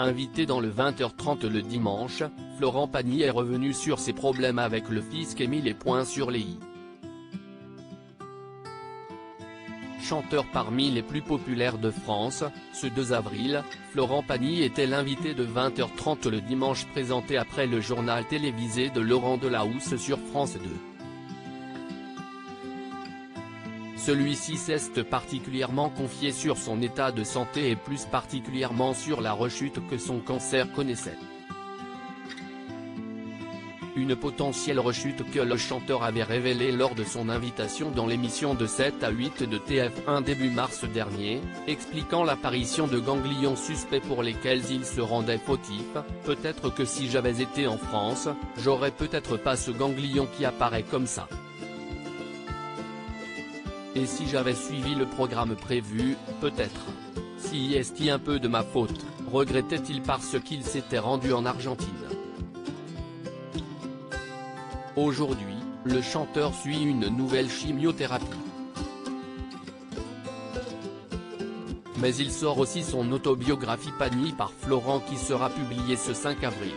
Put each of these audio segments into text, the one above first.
Invité dans le 20h30 le dimanche, Florent Pagny est revenu sur ses problèmes avec le fisc et mis les points sur les i. Chanteur parmi les plus populaires de France, ce 2 avril, Florent Pagny était l'invité de 20h30 le dimanche présenté après le journal télévisé de Laurent Delahousse sur France 2. Celui-ci s'est particulièrement confié sur son état de santé et plus particulièrement sur la rechute que son cancer connaissait. Une potentielle rechute que le chanteur avait révélée lors de son invitation dans l'émission de 7 à 8 de TF1 début mars dernier, expliquant l'apparition de ganglions suspects pour lesquels il se rendait fautif. Peut-être que si j'avais été en France, j'aurais peut-être pas ce ganglion qui apparaît comme ça. Et si j'avais suivi le programme prévu, peut-être. Si est-il un peu de ma faute, regrettait-il parce qu'il s'était rendu en Argentine. Aujourd'hui, le chanteur suit une nouvelle chimiothérapie. Mais il sort aussi son autobiographie Pagny par Florent qui sera publiée ce 5 avril.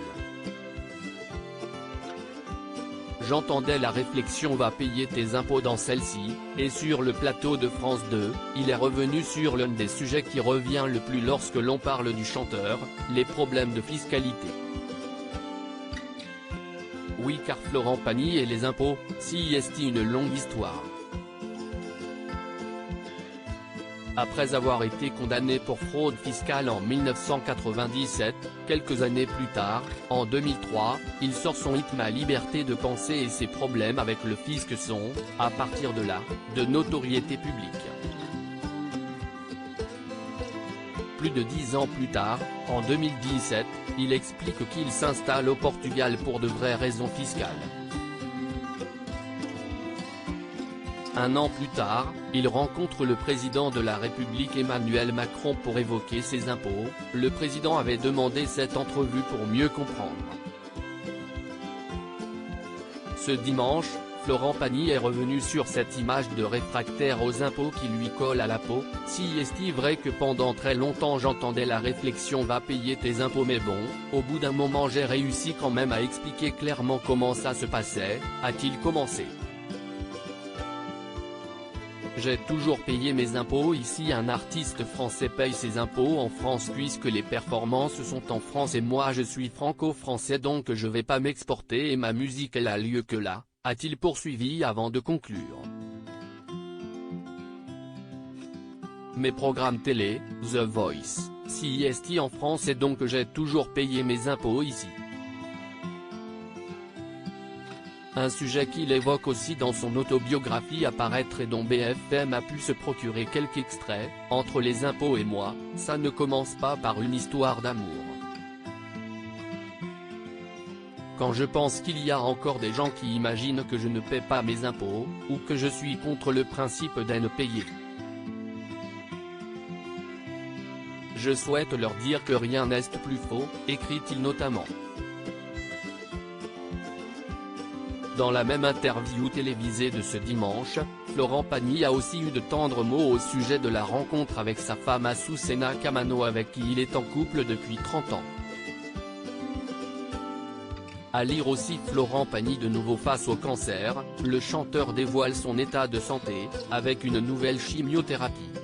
J'entendais la réflexion va payer tes impôts dans celle-ci, et sur le plateau de France 2, il est revenu sur l'un des sujets qui revient le plus lorsque l'on parle du chanteur, les problèmes de fiscalité. Oui, car Florent Pagny et les impôts, si est une longue histoire. Après avoir été condamné pour fraude fiscale en 1997, quelques années plus tard, en 2003, il sort son hit Ma liberté de penser et ses problèmes avec le fisc sont, à partir de là, de notoriété publique. Plus de 10 ans plus tard, en 2017, il explique qu'il s'installe au Portugal pour de vraies raisons fiscales. Un an plus tard, il rencontre le président de la République Emmanuel Macron pour évoquer ses impôts. Le président avait demandé cette entrevue pour mieux comprendre. Ce dimanche, Florent Pagny est revenu sur cette image de réfractaire aux impôts qui lui colle à la peau. Si est-il vrai que pendant très longtemps j'entendais la réflexion va payer tes impôts mais bon, au bout d'un moment j'ai réussi quand même à expliquer clairement comment ça se passait, a-t-il commencé. J'ai toujours payé mes impôts ici. Un artiste français paye ses impôts en France puisque les performances sont en France et moi je suis franco-français donc je vais pas m'exporter et ma musique elle a lieu que là, a-t-il poursuivi avant de conclure. Mes programmes télé, The Voice, si est en France et donc j'ai toujours payé mes impôts ici. Un sujet qu'il évoque aussi dans son autobiographie à paraître et dont BFM a pu se procurer quelques extraits, entre les impôts et moi, ça ne commence pas par une histoire d'amour. Quand je pense qu'il y a encore des gens qui imaginent que je ne paie pas mes impôts, ou que je suis contre le principe d'en payer. Je souhaite leur dire que rien n'est plus faux, écrit-il notamment. Dans la même interview télévisée de ce dimanche, Florent Pagny a aussi eu de tendres mots au sujet de la rencontre avec sa femme Azucena Camano avec qui il est en couple depuis 30 ans. À lire aussi Florent Pagny de nouveau face au cancer, le chanteur dévoile son état de santé, avec une nouvelle chimiothérapie.